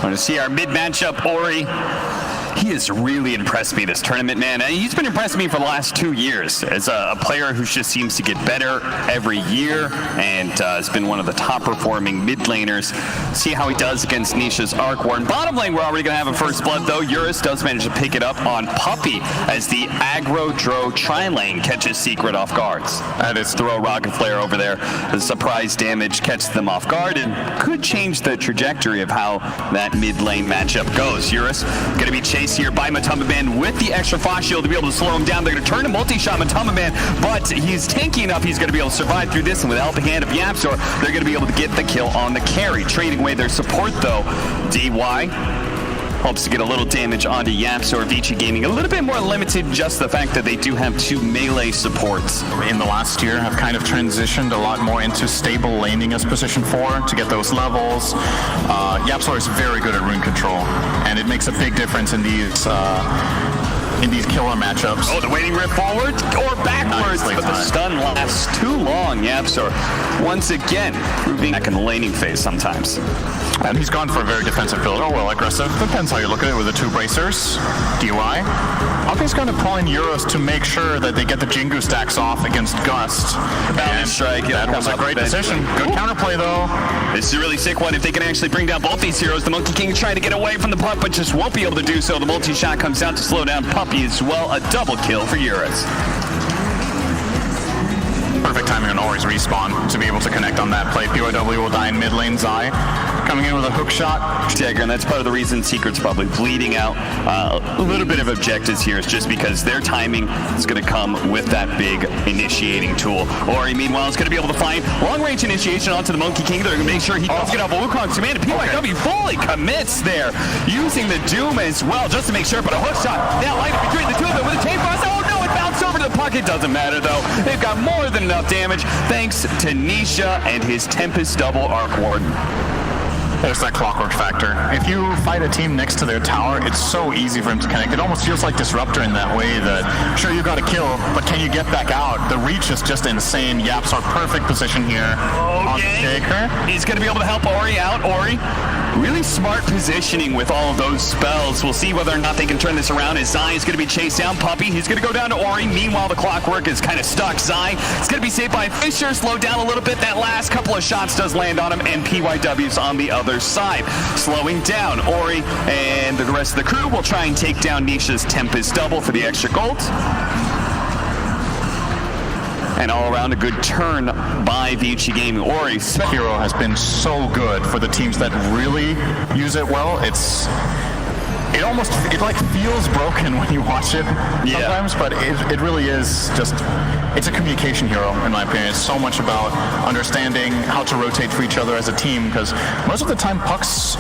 Want to see our mid matchup, Ori. He has really impressed me this tournament, man. He's been impressing me for the last 2 years as a player who just seems to get better every year and has been one of the top performing mid laners. See how he does against Nisha's Arc Warden. Bottom lane, we're already going to have a first blood, though. Eurus does manage to pick it up on Puppey as the aggro Dro tri-lane catches Secret off guards. That is throw Rocket Flare over there. The surprise damage catches them off guard and could change the trajectory of how that mid lane matchup goes. Eurus going to be chased here by Matumbaman with the extra flash shield to be able to slow him down. They're going to turn to multi-shot Matumbaman, but he's tanky enough he's going to be able to survive through this, and with the helping hand of YapzOr, they're going to be able to get the kill on the carry. Trading away their support, though. DY helps to get a little damage onto YapzOr. Vici Gaming a little bit more limited, just the fact that they do have 2 melee supports. In the last year have kind of transitioned a lot more into stable laning as position 4 to get those levels. YapzOr is very good at rune control, and it makes a big difference in these killer matchups. Oh, the waiting rip forward or backwards, but the stun lasts too long. YapzOr once again proving back in the laning phase sometimes. And he's gone for a very defensive build. Oh, well, aggressive. Depends how you look at it with the 2 bracers. DY. Puppey's going to pull in Eurus to make sure that they get the Jingu stacks off against Gust. And strike. That was a great decision. Good counterplay, though. This is a really sick one. If they can actually bring down both these heroes, the Monkey King trying to get away from the puck, but just won't be able to do so. The multi-shot comes out to slow down Puppey as well. A double kill for Eurus. Perfect timing on Ori's respawn to be able to connect on that play. PYW will die in mid lane. Zai coming in with a hook shot. Dagger, and that's part of the reason Secret's probably bleeding out. A little bit of objectives here is just because their timing is going to come with that big initiating tool. Ori, meanwhile, is going to be able to find long-range initiation onto the Monkey King. They're going to make sure he does get off Wukong's command. PYW fully commits there, using the Doom as well, just to make sure, but a hook shot now lighting between the two of them with a chain frost. Oh no, it bounced over to the puck. It doesn't matter, though. They've got more than enough damage thanks to Nisha and his Tempest double Arc Warden. There's that clockwork factor. If you fight a team next to their tower, it's so easy for him to connect. It almost feels like Disruptor in that way that, sure, you got a kill, but can you get back out? The reach is just insane. YapzOr perfect position here. Okay. He's going to be able to help Ori out. Ori, really smart positioning with all of those spells. We'll see whether or not they can turn this around as Zai is going to be chased down. Puppey, he's going to go down to Ori. Meanwhile, the clockwork is kind of stuck. Zai is going to be saved by Fisher, slowed down a little bit. That last couple of shots does land on him, and PYW's on the other side. Slowing down Ori, and the rest of the crew will try and take down Nisha's Tempest double for the extra gold. And all around a good turn by Vici Gaming. Ori's hero has been so good for the teams that really use it well. It like feels broken when you watch it sometimes, but it really is just, it's a communication hero in my opinion. It's so much about understanding how to rotate for each other as a team, because most of the time Puck's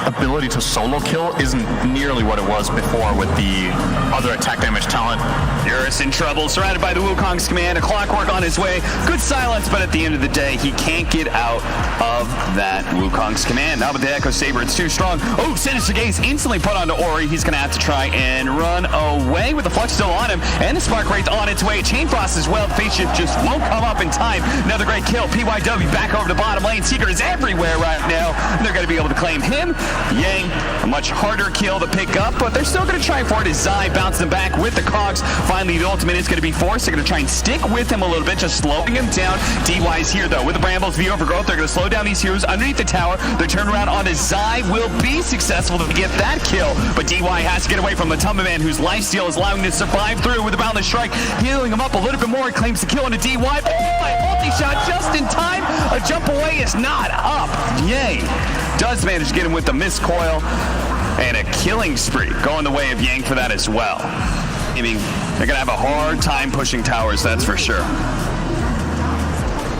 ability to solo kill isn't nearly what it was before with the other attack damage talent. Eurus in trouble, surrounded by the Wukong's command, a clockwork on his way. Good silence, but at the end of the day, he can't get out of that Wukong's command. Now with the Echo Saber, it's too strong. Oh, Sinister Gaze instantly put onto Ori. He's going to have to try and run away with the Flux still on him, and the Spark Wraith on its way. Chain Frost as well. Face Shift just won't come up in time. Another great kill. PYW back over the bottom lane. Secret is everywhere right now. They're going to be able to claim him. Yang, a much harder kill to pick up, but they're still going to try for it as Zai bounces them back with the cogs. Finally, the ultimate is going to be forced. They're going to try and stick with him a little bit, just slowing him down. DY is here, though, with the Brambles, the Overgrowth. They're going to slow down these heroes underneath the tower. Their turnaround onto Zai will be successful to get that kill, but DY has to get away from Matumbaman, whose lifesteal is allowing him to survive through with the Boundless Strike, healing him up a little bit more. He claims the kill into DY, but multi-shot just in time. A jump away is not up. Yay. Does manage to get him with the missed coil, and a killing spree going the way of Yang for that as well. I mean, they're going to have a hard time pushing towers, that's for sure.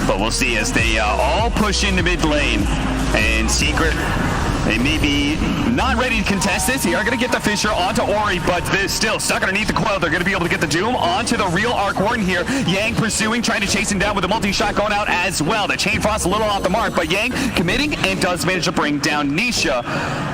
But we'll see as they all push into mid lane, and Secret, they may be not ready to contest this. They are going to get the Fisher onto Ori, but they're still stuck underneath the coil. They're going to be able to get the Doom onto the real Arc Warden here. Yang pursuing, trying to chase him down with the multi-shot going out as well. The Chain Frost a little off the mark, but Yang committing and does manage to bring down Nisha.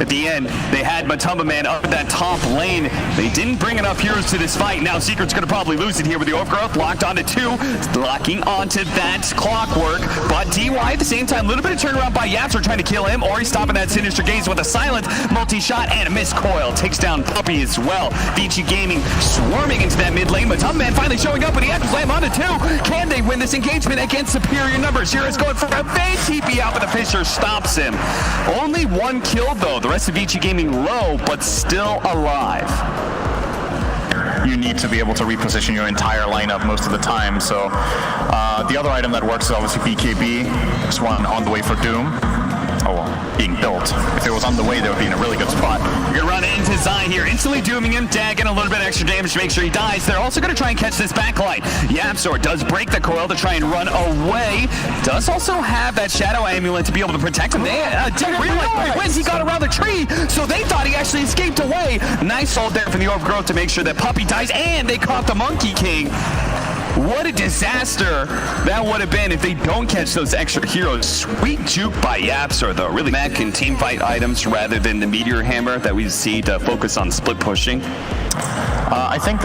At the end, they had Matumbaman up at that top lane. They didn't bring enough heroes to this fight. Now Secret's going to probably lose it here with the Overgrowth. Locked onto 2, locking onto that clockwork, but DY at the same time, a little bit of turnaround by YapzOr trying to kill him. Ori stopping that Sinister Sinister Gaze with a silent multi-shot and a missed coil. Takes down Puppey as well. Vici Gaming swarming into that mid lane. Matumbaman finally showing up with the Echo Slam onto 2. Can they win this engagement against superior numbers? Here is going for a fade TP out, but the Fisher stops him. Only 1 kill though. The rest of Vici Gaming low, but still alive. You need to be able to reposition your entire lineup most of the time. So the other item that works is obviously BKB. This one on the way for Doom. Oh, well, being built. If it was on the way, they would be in a really good spot. You're gonna run into Zai here, instantly dooming him, dagging a little bit extra damage to make sure he dies. They're also gonna try and catch this backline. YapzOr does break the coil to try and run away. Does also have that Shadow Amulet to be able to protect him. They didn't realize when he got around the tree, so they thought he actually escaped away. Nice hold there from the Overgrowth to make sure that Puppey dies, and they caught the Monkey King. What a disaster that would have been if they don't catch those extra heroes. Sweet juke by YapzOr, though. Really Mac and team fight items rather than the Meteor Hammer that we see to focus on split pushing. I think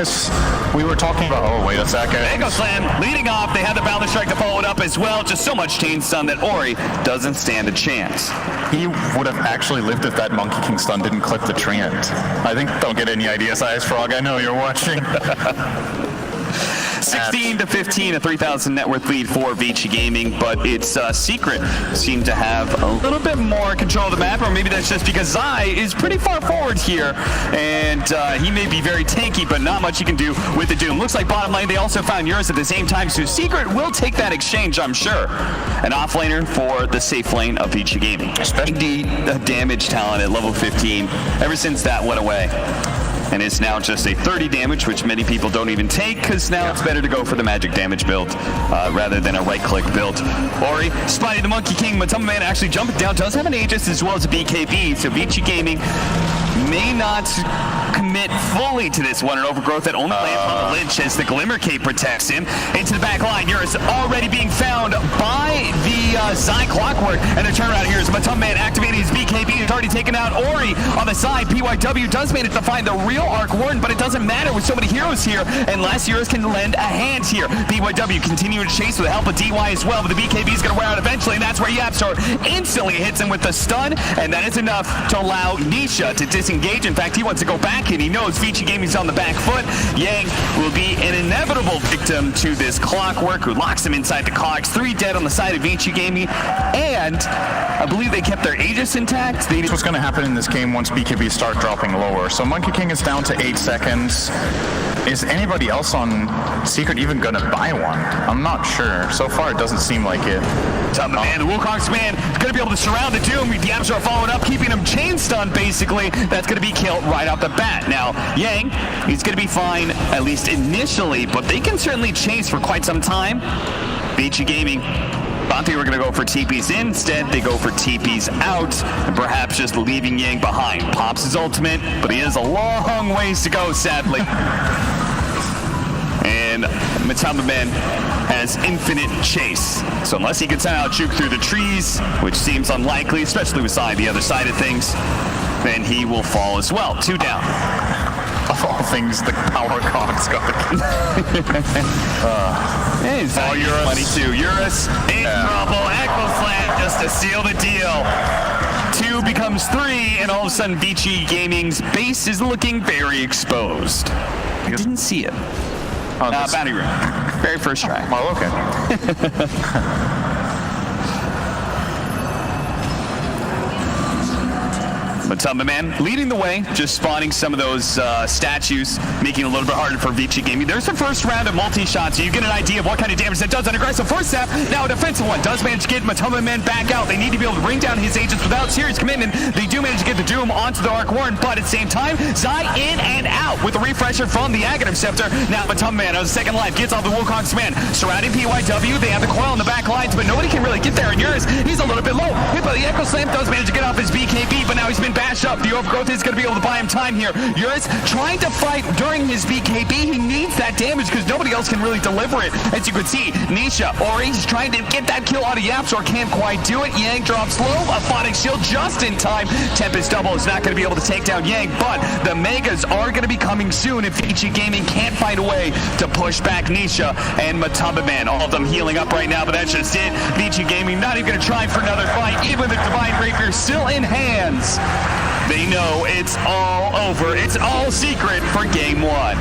we were talking about, oh, wait a second. Echo Slam leading off. They had the Balder Strike to follow it up as well. Just so much chain stun that Ori doesn't stand a chance. He would have actually lived if that Monkey King stun didn't clip the Treant. I think, don't get any ideas, Ice Frog. I know you're watching. 16 to 15, a 3,000 net worth lead for Vici Gaming, but its Secret seemed to have a little bit more control of the map, or maybe that's just because Zai is pretty far forward here, and he may be very tanky, but not much he can do with the Doom. Looks like bottom lane, they also found Eurus at the same time, so Secret will take that exchange, I'm sure. An offlaner for the safe lane of Vici Gaming. Especially the damage talent at level 15, ever since that went away. And it's now just a 30 damage, which many people don't even take, because now it's better to go for the magic damage build rather than a right-click build. Ori, spotting the Monkey King. Matumbaman actually jumping down, does have an Aegis as well as a BKB, so Vici Gaming may not commit fully to this one. An Overgrowth that only lands on the Lich as the Glimmer Cape protects him. Into the back line, Eurus already being found by the Zai Clockwork, and the turnaround here is Matumbaman activating his BKB. He's already taken out Ori on the side. PYW does manage to find the real Arc Warden, but it doesn't matter with so many heroes here, unless Eurus can lend a hand here. PYW continuing to chase with the help of DY as well, but the BKB is going to wear out eventually, and that's where YapzOr instantly hits him with the stun, and that is enough to allow Nisha to disengage. In fact, he wants to go back in. He knows Vici Gaming's on the back foot. Yang will be an inevitable victim to this Clockwork, who locks him inside the cogs. 3 dead on the side of Vici Gaming, and I believe they kept their Aegis intact. That's what's going to happen in this game once BKB start dropping lower. So Monkey King is down to 8 seconds. Is anybody else on Secret even going to buy one? I'm not sure. So far, it doesn't seem like it. Man, the Wukong's man is going to be able to surround the Doom. YapzOr following up, keeping him chain stunned, basically. That's going to be killed right off the bat. Now, Yang, he's going to be fine, at least initially, but they can certainly chase for quite some time. Vici Gaming, thought they were going to go for TPs in. Instead, they go for TPs out, and perhaps just leaving Yang behind. Pops his ultimate, but he has a long ways to go, sadly. And Matumbaman has infinite chase. So unless he can somehow juke through the trees, which seems unlikely, especially with Zai the other side of things, then he will fall as well. 2 down. Of all things, the power cogs got the... Hey, Eurus. 22. Eurus in trouble. Echo Slam just to seal the deal. 2 becomes 3, and all of a sudden Vici Gaming's base is looking very exposed. I didn't see it. Bounty room. Very first try. Well, okay. Matumbaman leading the way, just spawning some of those statues, making it a little bit harder for Vici Gaming. There's the first round of multi-shots, so you get an idea of what kind of damage that does on aggressive first step. Now a defensive one does manage to get Matumbaman back out. They need to be able to bring down his agents without serious commitment. They do manage to get the Doom onto the Arc Warden, but at the same time, Zai in and out with a refresher from the Aghanim Scepter. Now Matumbaman on the second life gets off the Wukong's man. Surrounding PYW, they have the coil on the back lines, but nobody can really get there. And Eurus, he's a little bit low. Hit by the Echo Slam, does manage to get off his BKB, but now he's been bashed up. The overgrowth is going to be able to buy him time here. Yuris trying to fight during his BKB. He needs that damage because nobody else can really deliver it. As you can see, Nisha, he's trying to get that kill out of YapzOr, can't quite do it. Yang drops low, a Phonic Shield just in time. Tempest Double is not going to be able to take down Yang, but the Megas are going to be coming soon if Vici Gaming can't find a way to push back Nisha and Matumbaman. All of them healing up right now, but that's just it. Vici Gaming not even going to try for another fight, even with the Divine Rapier still in hands. They know it's all over. It's all secret for game one.